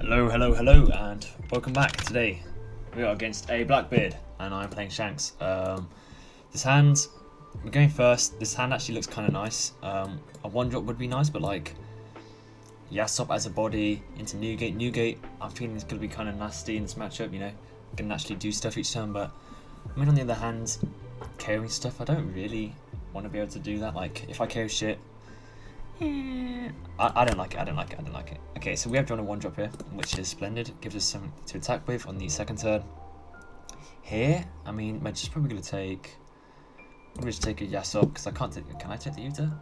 Hello, and welcome back. Today we are against a BlackBeard, and I'm playing Shanks. This hand, we're going first. This hand actually looks kind of nice. A one drop would be nice, but like Yasop as a body into Newgate. I'm feeling it's gonna be kind of nasty in this matchup. You know, can actually do stuff each turn, but I mean on the other hand, KOing stuff, I don't really want to be able to do that. Like if I KO shit. I don't like it. Okay, so we have drawn a one drop here, which is splendid. Gives us something to attack with on the second turn. Here, I mean, we're just probably going to take... I'm going to take a Yasop, because I can't take... Can I take the Yuta?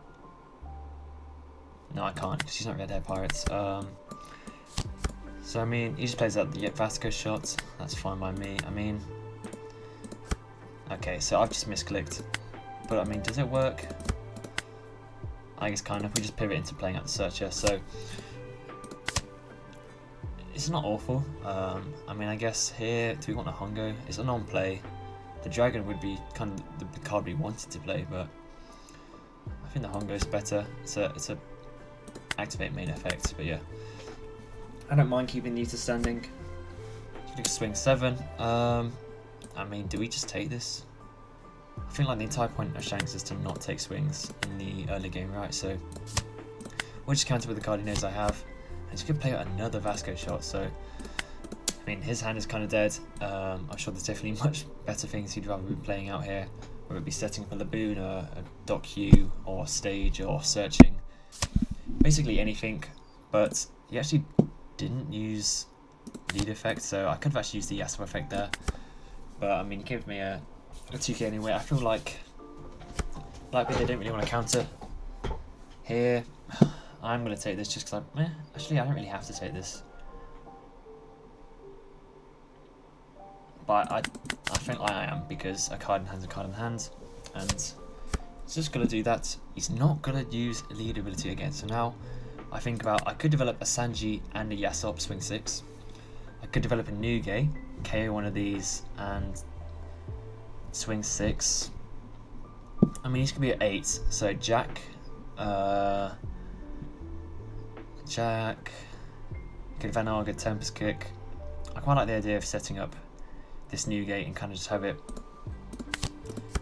No, I can't, because she's not Red Hair Pirates. So, I mean, he just plays out the Vasco shot. That's fine by me. I mean... Okay, so I've just misclicked. But, I mean, does it work? I guess kind of. We just pivot into playing out the Searcher, so it's not awful. I mean, I guess here, do we want a Hongo? It's a non-play. The Dragon would be kind of the card we wanted to play, but I think the Hongo is better. It's a activate main effect, but yeah, I don't mind keeping Nita standing. You can swing 7. I mean, do we just take this? I feel like the entire point of Shanks is to not take swings in the early game, right? So we'll just counter with the card he knows I have. And he's going to play out another Vasco shot, so I mean, his hand is kind of dead. I'm sure there's definitely much better things he'd rather be playing out here, whether it be setting up a Laboon, a Dock Q, or Stage, or Searching. Basically anything, but he actually didn't use lead effect, so I could have actually used the Yasuo effect there. But I mean, he gave me a 2k anyway. I feel like BlackBeard, they don't really want to counter here. I'm going to take this just because actually I don't really have to take this, but I think I am, because a card in hand's a card in hand, and he's just going to do that. He's not going to use lead ability again, so now I think about, I could develop a Sanji and a Yasop swing 6. I could develop a Nugay, KO one of these, and swing 6. I mean, he's gonna be at 8. So Jack, good Van Arga, Tempest Kick. I quite like the idea of setting up this Newgate and kind of just have it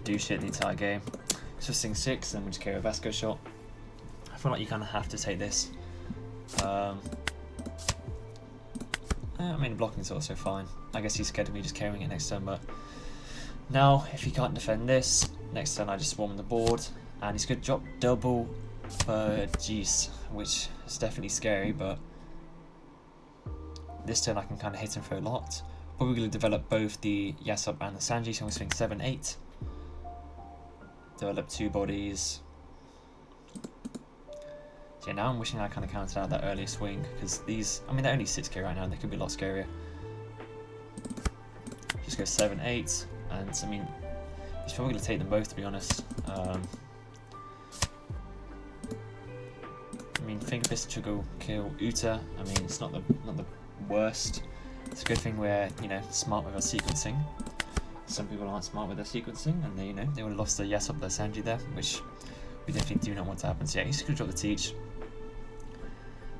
do shit the entire game. So swing 6, then we just KO a Vasco shot. I feel like you kind of have to take this. I mean, blocking is also fine. I guess he's scared of me just carrying it next turn, but now, if he can't defend this, next turn I just swarm the board, and he's going to drop double G's, which is definitely scary, but this turn I can kind of hit him for a lot. Probably going to develop both the Yasop and the Sanji, so I'm going to swing 7, 8. Develop 2 bodies. So yeah, now I'm wishing I kind of counted out that earlier swing, because these, I mean, they're only 6k right now, and they could be a lot scarier. Just go 7, 8. And I mean, he's probably going to take them both, to be honest. I mean, Finger Fist will kill Uta. I mean, it's not the worst. It's a good thing we're, you know, smart with our sequencing. Some people aren't smart with their sequencing, and they, you know, they would have lost their Yasop, their Sanji there, which we definitely do not want to happen. So yeah, he's going to drop the Teach,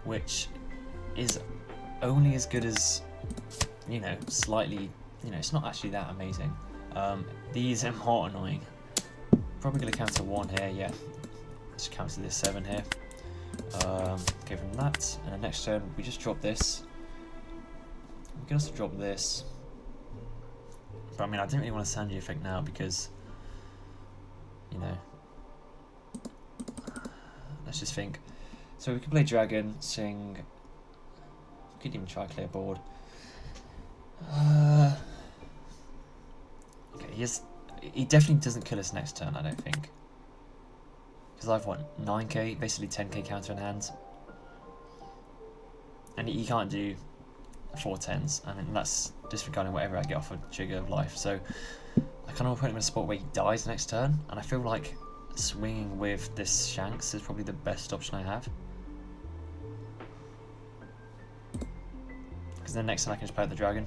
which is only as good as, you know, slightly, you know, it's not actually that amazing. These are more annoying. Probably going to counter 1 here, yeah. Just counter this 7 here. Give him that, and the next turn we just drop this. We can also drop this. But I mean, I didn't really want a Sanji effect now because, you know, let's just think. So we can play Dragon, Sing. We could even try clear board. Okay, he definitely doesn't kill us next turn, I don't think. Because I've won 9k, basically 10k counter in hand. And he can't do 4 10s, and then that's disregarding whatever I get off a trigger of life. So I kind of want to put him in a spot where he dies next turn, and I feel like swinging with this Shanks is probably the best option I have. Because then next turn I can just play out the Dragon.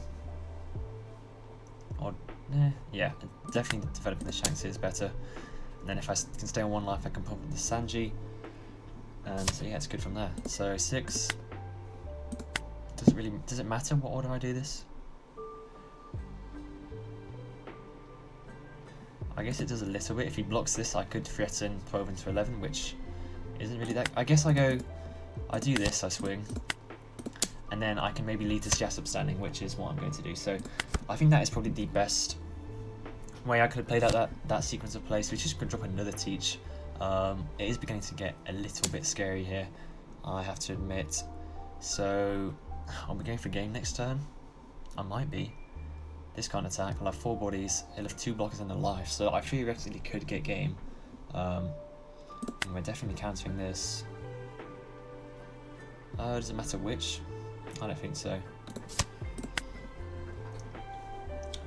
Or, yeah, definitely developing the Shanks is better. And then if I can stay on 1 life, I can pump with the Sanji. And so yeah, it's good from there. So 6, does it matter what order I do this? I guess it does a little bit. If he blocks this, I could threaten 12 into 11, which isn't really that. I guess I do this, I swing, and then I can maybe lead to Jas standing, which is what I'm going to do. So I think that is probably the best way I could have played out that sequence of plays. So we're just going to drop another teach. It is beginning to get a little bit scary here, I have to admit. So I'll be going for game next turn. I might be. This kind of attack, I'll have 4 bodies, he'll have 2 blockers and a life, so I theoretically could get game. And we're definitely countering this. Does it matter which? I don't think so.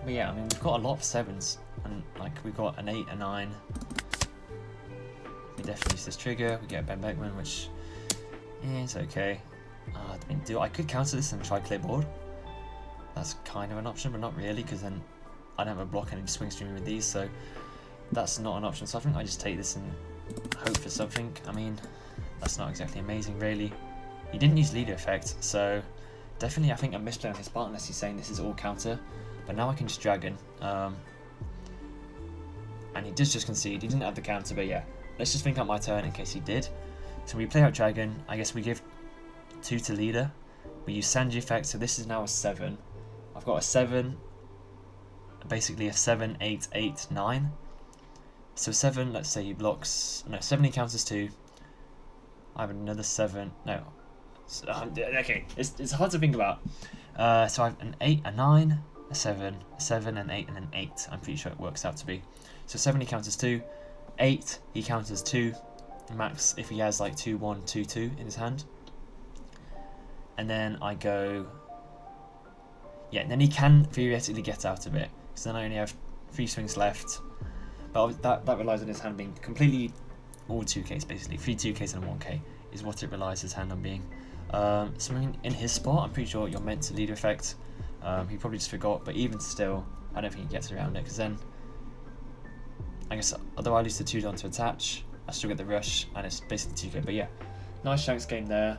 But yeah, I mean, we've got a lot of 7s, and like we've got an 8, a 9. We definitely use this trigger, we get a Ben Beckman, which is okay. I mean, I could counter this and try clear board. That's kind of an option, but not really, because then I don't have a block and I'm swing streaming with these, so that's not an option. So I think I just take this and hope for something. I mean, that's not exactly amazing, really. He didn't use leader effect, so definitely I think I'm misplaying his part unless he's saying this is all counter. But now I can just dragon, and he does just concede. He didn't have the counter, but yeah, let's just think out my turn in case he did. So we play out dragon. I guess we give 2 to leader. We use Sanji effect, so this is now a 7. I've got a 7, basically a 7, 8, 8, 9. So 7, let's say he blocks, no, 7 he counters 2. I have another 7, no. So, okay, it's hard to think about. So I have an 8, a 9, a 7, an 8, and an 8. I'm pretty sure it works out to be. So 7 he counters 2, 8 he counters 2, max if he has like 2, 1, 2, 2 in his hand. And then I go... Yeah, and then he can theoretically get out of it, because then I only have 3 swings left. But that relies on his hand being completely all 2Ks, basically. 3 2Ks and a 1K is what it relies his hand on being. So in his spot, I'm pretty sure you're meant to leader effect. He probably just forgot, but even still, I don't think he gets around it, because then, I guess, although I lose the 2 down to attach, I still get the rush, and it's basically 2K. But yeah, nice Shanks game there.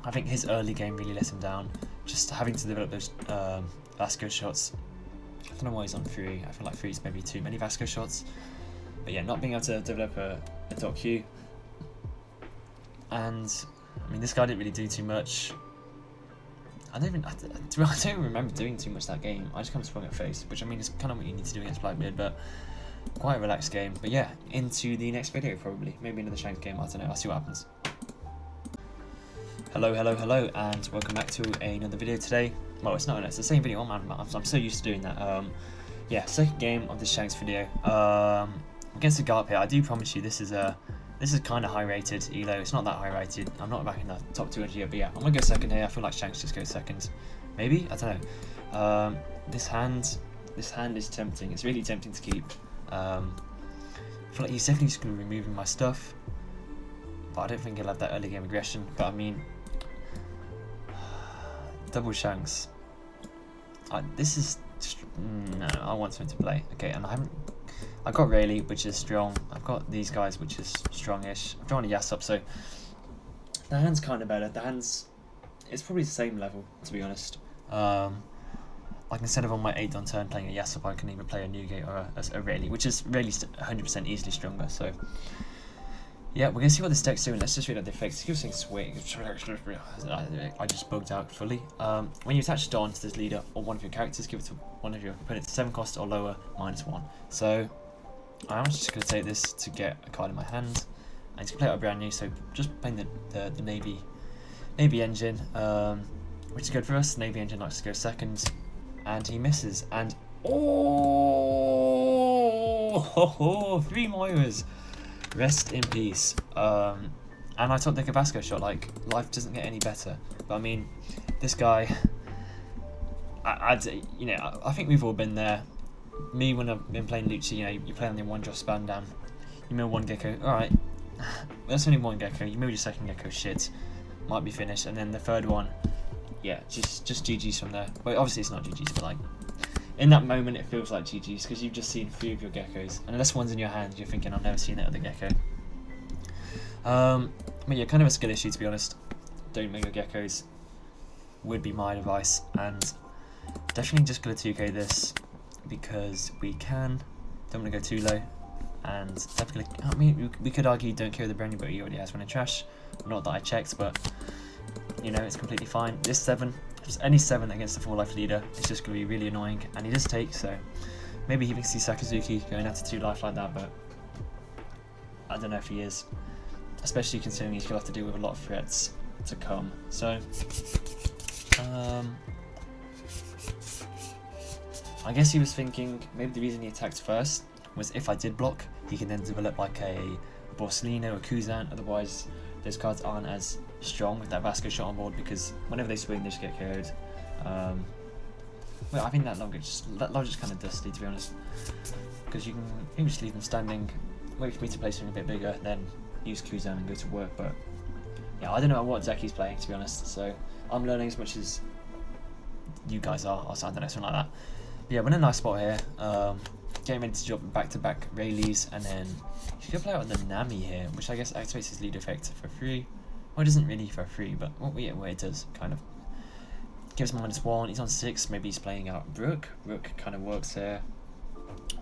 I think his early game really let him down. Just having to develop those Vasco shots. I don't know why he's on 3. I feel like 3 is maybe too many Vasco shots. But yeah, not being able to develop a dot Q. And I mean, this guy didn't really do too much. I don't even remember doing too much that game. I just kind of sprung at face, which I mean is kind of what you need to do against BlackBeard, but quite a relaxed game. But yeah, into the next video probably. Maybe another Shanks game, I don't know. I'll see what happens. Hello, and welcome back to another video today. Well, it's not, it's the same video. Oh man, I'm so used to doing that. Yeah, second game of this Shanks video. Against the Garp here, I do promise you this is kind of high rated elo. It's not that high rated. I'm not back in the top 200 yet, but yeah, I'm gonna go second here. I feel like Shanks just goes second. Maybe, I don't know. This hand is tempting. It's really tempting to keep. I feel like he's definitely just gonna be removing my stuff, but I don't think he'll have that early game aggression. But I mean, double Shanks. This is no. I want something to play. Okay, and I got Rayleigh, which is strong. I've got these guys, which is strongish. I'm drawing a Yas up, so the hand's kind of better. The hand's it's probably the same level, to be honest. Like instead of on my 8 on turn playing a Yas up, I can even play a Newgate or a Rayleigh, which is really 100% easily stronger. So yeah, we're gonna see what this deck's doing. Let's just read out the effects. It gives things swing. I just bugged out fully. When you attach Dawn to this leader or one of your characters, give it to one of your opponents 7 cost or lower, -1. So I'm just gonna take this to get a card in my hand. And to play out a brand new, so just playing the Navy engine, which is good for us. Navy engine likes to go second, and he misses. And oh, 3 Moiras. Rest in peace. And I took the Vasco shot. Like, life doesn't get any better. But I mean, this guy, I think we've all been there. Me, when I've been playing Lucci, you know, you play on the 1-drop span down, you mill 1 gecko. All right, that's only 1 gecko. You mill your 2nd gecko, shit, might be finished, and then the 3rd one, yeah, just GG's from there. Well, obviously it's not GG's, but like, in that moment, it feels like GG's because you've just seen 3 of your geckos. And unless one's in your hand, you're thinking, I've never seen that other gecko. But yeah, kind of a skill issue, to be honest. Don't mill your geckos. would be my advice, and definitely just gonna 2k this because we can. Don't want to go too low, and definitely. I mean, we could argue don't kill the Brony, but he already has one in trash. Not that I checked, but you know, it's completely fine. This 7, just any 7 against the 4 life leader, it's just gonna be really annoying, and he does take, so maybe he thinks he's Sakazuki going out to 2 life like that, but I don't know if he is, especially considering he's gonna have to deal with a lot of threats to come. So I guess he was thinking maybe the reason he attacked first was if I did block, he can then develop like a Borsellino or Kuzan, otherwise those cards aren't as strong with that Vasco shot on board, because whenever they swing they just get KO'd. Well, I think that logic's kind of dusty, to be honest, because you can just leave them standing, wait for me to play something a bit bigger, then use Kuzan and go to work. But yeah, I don't know what deck he's playing, to be honest, so I'm learning as much as you guys are, or I don't know, something like that. But yeah, we're in a nice spot here, getting ready to drop back-to-back Rayleighs, and then he's going to play out with the Nami here, which I guess activates his lead effect for free. Well, it doesn't really for free, but well, yeah, well, it does, kind of. Gives -1, he's on 6, maybe he's playing out Brook. Brook kind of works here.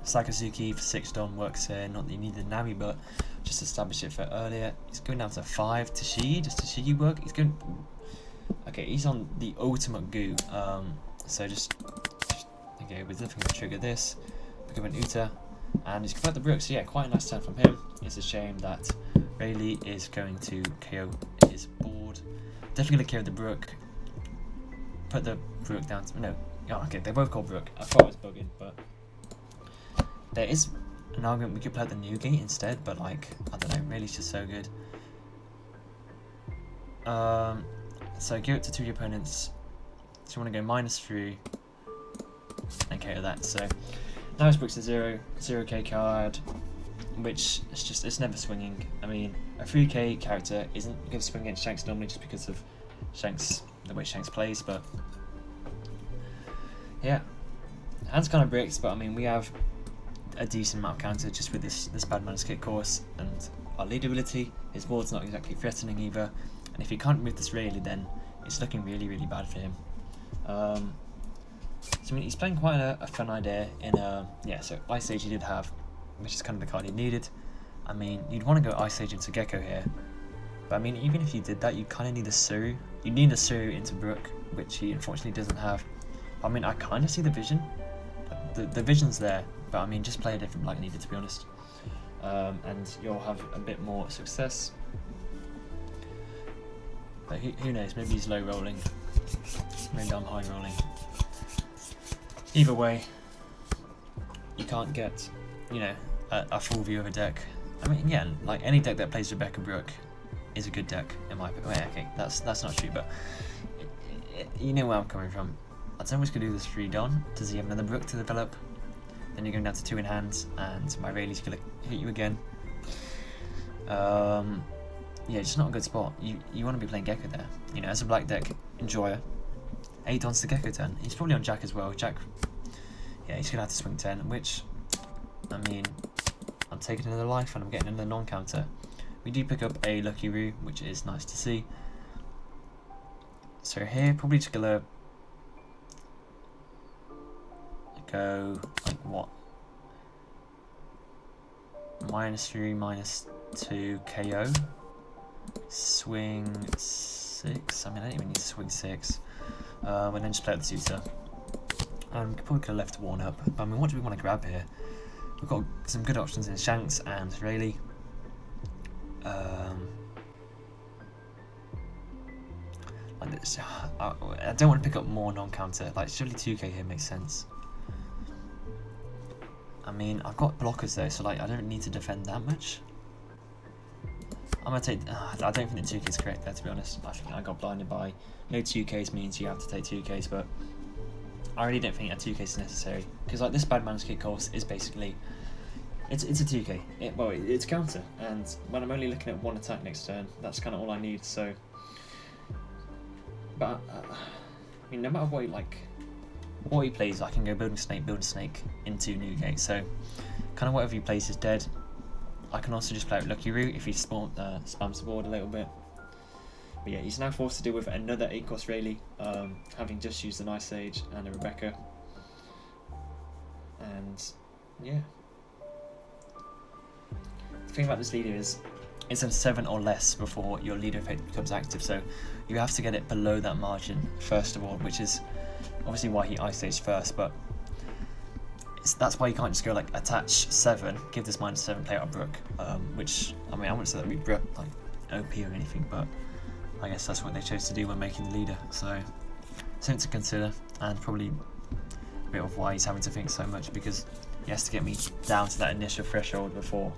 Sakazuki for 6 Don works here, not that you need the Nami, but just establish it for earlier. He's going down to 5 Tashigi, does Tashigi work? He's going, okay, he's on the ultimate goo, so just okay, we're definitely going to trigger this, pick up an Uta, and he's got the Brook, so yeah, quite a nice turn from him. It's a shame that Rayleigh is going to KO his board. Definitely going to KO the Brook. Put the Brook down to, no, oh, okay, they're both called Brook. I thought I was bugging, but there is an argument we could play the Newgate instead, but like, I don't know, Rayleigh's just so good. So give it to 2 of your opponents. So you want to go -3 and KO that. So now his Brook's a 0k card, which is just, it's never swinging. I mean, a 3k character isn't going to swing against Shanks normally just because of Shanks, the way Shanks plays, but yeah, hand's kind of bricked, but I mean, we have a decent amount of counter just with this bad man's kit course and our lead ability. His board's not exactly threatening either, and if he can't move this Rayleigh, then it's looking really bad for him. So I mean, he's playing quite a fun idea in yeah, so Ice Age he did have, which is kind of the card he needed. I mean, you'd want to go Ice Age into Gecko here, but I mean, even if you did that, you kind of need a Suru. You need a Suru into Brook, which he unfortunately doesn't have. I mean, I kind of see the vision. The vision's there, but I mean, just play a different black needed, to be honest, and you'll have a bit more success. But who knows? Maybe he's low rolling. Maybe I'm high rolling. Either way, you can't get, you know, a full view of a deck. I mean, yeah, like any deck that plays Rebecca Brook is a good deck in my opinion. Wait, okay, that's not true, but you know where I'm coming from. I'd almost could do this 3 Don. Does he have another Brook to develop? Then you're going down to 2 in hand, and my Rayleigh's gonna hit you again. Yeah, just not a good spot. You want to be playing Gecko there. You know, as a black deck enjoyer, 8 Dons to Gecko turn. He's probably on Jack as well. Jack, yeah, he's gonna have to swing 10, which, I mean, I'm taking another life and I'm getting another non-counter. We do pick up a Lucky Roo, which is nice to see. So here, probably just gonna go like what? -3, -2 KO. Swing 6. I mean, I don't even need to swing 6. And then just play out the suitor. Probably could have left 1 up. But I mean, what do we want to grab here? We've got some good options in Shanks and Rayleigh. Like this, I don't want to pick up more non-counter. Like, surely 2k here makes sense. I mean, I've got blockers though, so like I don't need to defend that much. I'm gonna take. I don't think the 2k is correct there, to be honest. I think I got blinded by no 2ks means you have to take 2ks, but I really don't think a 2k is necessary because like this bad man's kick course is basically it's a 2k. It's counter, and when I'm only looking at 1 attack next turn, that's kind of all I need. So, but I mean, no matter what he plays, I can go build a snake into Newgate. So, kind of whatever he plays is dead. I can also just play out Lucky Root if he spams the board a little bit. But yeah, he's now forced to deal with another 8-cost Rayleigh, having just used an Ice Sage and a Rebecca. And yeah. The thing about this leader is it's a 7 or less before your leader effect becomes active, so you have to get it below that margin first of all, which is obviously why he Ice Sage first, but that's why you can't just go like attach 7, give this -7, play out a Brook, which, I mean, I wouldn't say that we Brook like OP or anything, but I guess that's what they chose to do when making the leader, so something to consider, and probably a bit of why he's having to think so much, because he has to get me down to that initial threshold before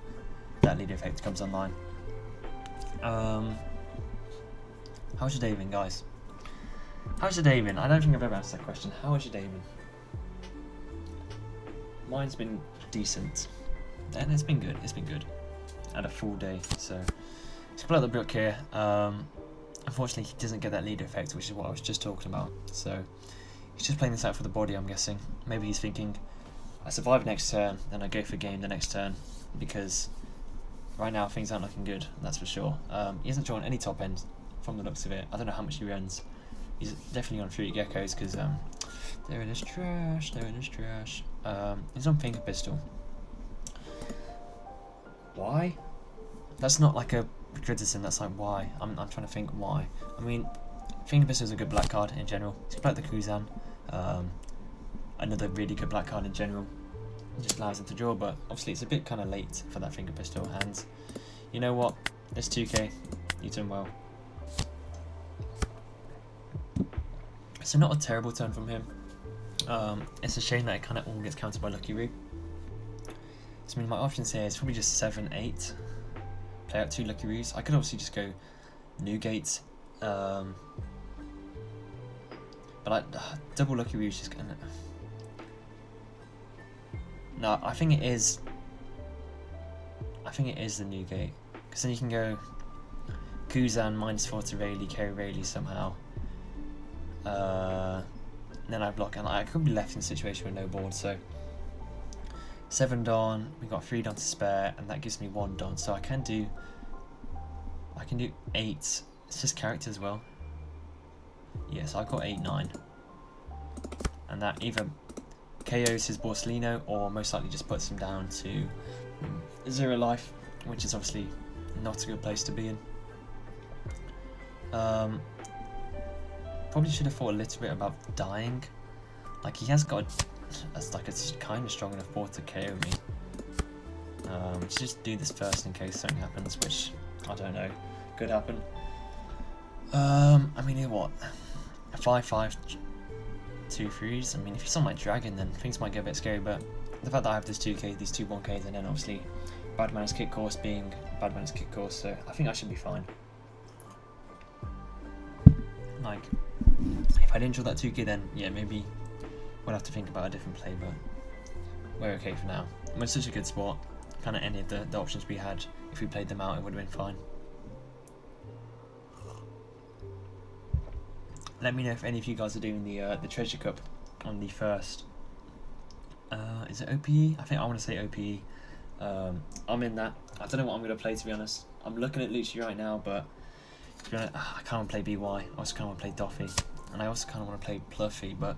that leader effect comes online. How's your day been, guys? How's your day been? I don't think I've ever asked that question. How has your day been? Mine's been decent, and it's been good. It's been good. I had a full day, so he's put out the Brook here. Unfortunately, he doesn't get that leader effect, which is what I was just talking about. So he's just playing this out for the body, I'm guessing. Maybe he's thinking, I survive next turn, then I go for game the next turn, because right now things aren't looking good, that's for sure. He hasn't drawn any top end from the looks of it. I don't know how much he runs. He's definitely on 3 geckos, because there it is, trash, there it is, trash. He's on Finger Pistol. Why? That's not like a criticism, that's like why. I'm trying to think why. I mean, Finger Pistol is a good black card in general. He's played the Kuzan, another really good black card in general. It just allows him to draw, but obviously it's a bit kind of late for that Finger Pistol, and you know what? It's 2k, you've done well. So not a terrible turn from him. It's a shame that it kind of all gets countered by Lucky Root. So I mean, my options here is probably just 7, 8. Play out 2 Lucky Roots. I could obviously just go Newgate, but double Lucky Roots is gonna. No, I think it is. I think it is the Newgate, because then you can go Kuzan -4 to Rayleigh, carry Rayleigh somehow. Then I block, and I could be left in a situation with no board, so 7 Don, we got 3 Don to spare, and that gives me 1 Don, so I can do 8, it's just character as well. Yeah, so I've got 8, 9, and that either KOs his Borsalino, or most likely just puts him down to 0 life, which is obviously not a good place to be in. Probably should have thought a little bit about dying. Like, he has got a kind of strong enough board to KO me. Let's just do this first in case something happens, which I don't know, could happen. I mean, you know what? 5/5, 2 3s. I mean, if he's on my dragon, then things might get a bit scary. But the fact that I have this 2k, these 2 1ks, and then obviously Bad Man's Kick Course being Bad Man's Kick Course, so I think I should be fine. Like, if I didn't draw that 2k, then yeah, maybe we'll have to think about a different play, but we're okay for now. We're in such a good spot. Kind of any of the options we had, if we played them out, it would have been fine. Let me know if any of you guys are doing the Treasure Cup on the 1st. Is it OPE? I think I want to say OPE. I'm in that. I don't know what I'm going to play, to be honest. I'm looking at Lucci right now, but to be honest, I kind of want to play BY. I also kind of want to play Doffy, and I also kind of want to play Pluffy, but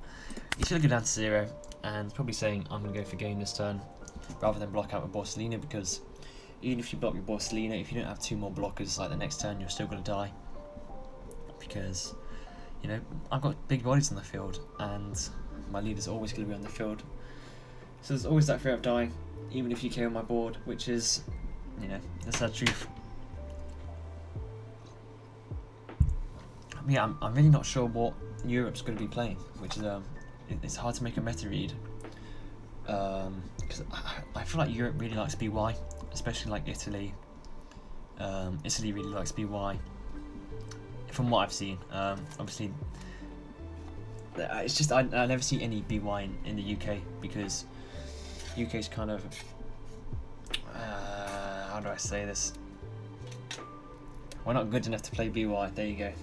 he's going to go down to 0, and probably saying I'm going to go for game this turn, rather than block out with Borsalino, because even if you block with Borsalino, if you don't have 2 more blockers like the next turn, you're still going to die, because, you know, I've got big bodies on the field, and my leader's always going to be on the field, so there's always that fear of dying, even if you KO my board, which is, you know, that's the truth. Yeah, I'm really not sure what Europe's going to be playing, which is it's hard to make a meta read, because I feel like Europe really likes BY, especially like Italy. Italy really likes BY, from what I've seen. Obviously, it's just I never see any BY in the UK, because UK's kind of how do I say this? We're not good enough to play BY. There you go.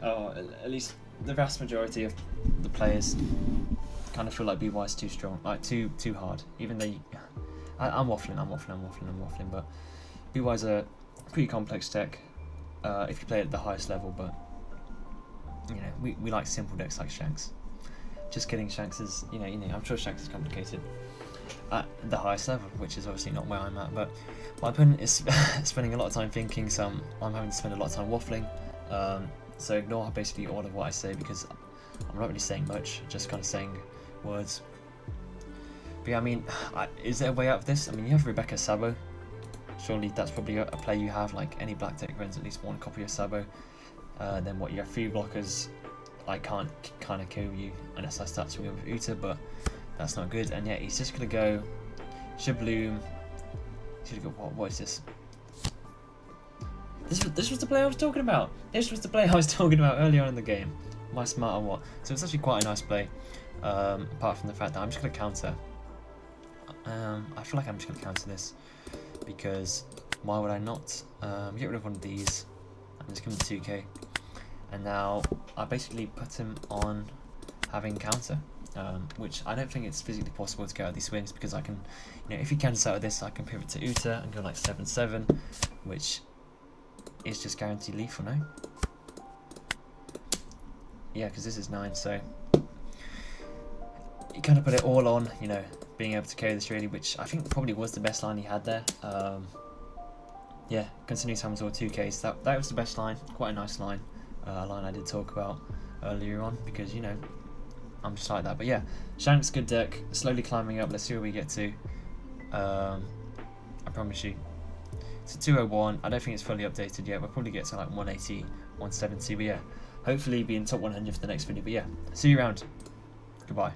Oh, at least the vast majority of the players kind of feel like BY is too strong, like too hard. Even though I'm waffling, but BY is a pretty complex deck. if you play at the highest level, but you know, we like simple decks like Shanks. Just kidding, Shanks is, you know, I'm sure Shanks is complicated at the highest level, which is obviously not where I'm at, but my opponent is spending a lot of time thinking, so I'm having to spend a lot of time waffling, so ignore basically all of what I say, because I'm not really saying much, just kind of saying words. But yeah, I mean, is there a way out of this? I mean, you have Rebecca Sabo. Surely that's probably a play you have. Like any black deck runs at least one copy of Sabo. Then what, you have 3 blockers. I can't kind of kill you unless I start to win with Uta, but that's not good. And yeah, he's just gonna go Shabloom. He's gonna go, what is this? This was the play I was talking about. This was the play I was talking about earlier on in the game. Am I smart or what? So it's actually quite a nice play. Apart from the fact that I'm just gonna counter. I feel like I'm just gonna counter this because why would I not? Get rid of one of these and just give him the 2k. And now I basically put him on having counter, which I don't think it's physically possible to get out of these swings, because I can, you know, if he counters out of this, I can pivot to Uta and go like 7/7, which is just guaranteed lethal, no? Yeah, because this is 9, so you kind of put it all on, you know, being able to carry this really, which I think probably was the best line he had there. Yeah, continuous hammers or 2Ks, that was the best line, quite a nice line. A line I did talk about earlier on, because, you know, I'm just like that. But yeah, Shanks, good deck, slowly climbing up. Let's see where we get to. I promise you. It's a 201. I don't think it's fully updated yet. We'll probably get to like 180, 170. But yeah, hopefully be in top 100 for the next video. But yeah, see you around. Goodbye.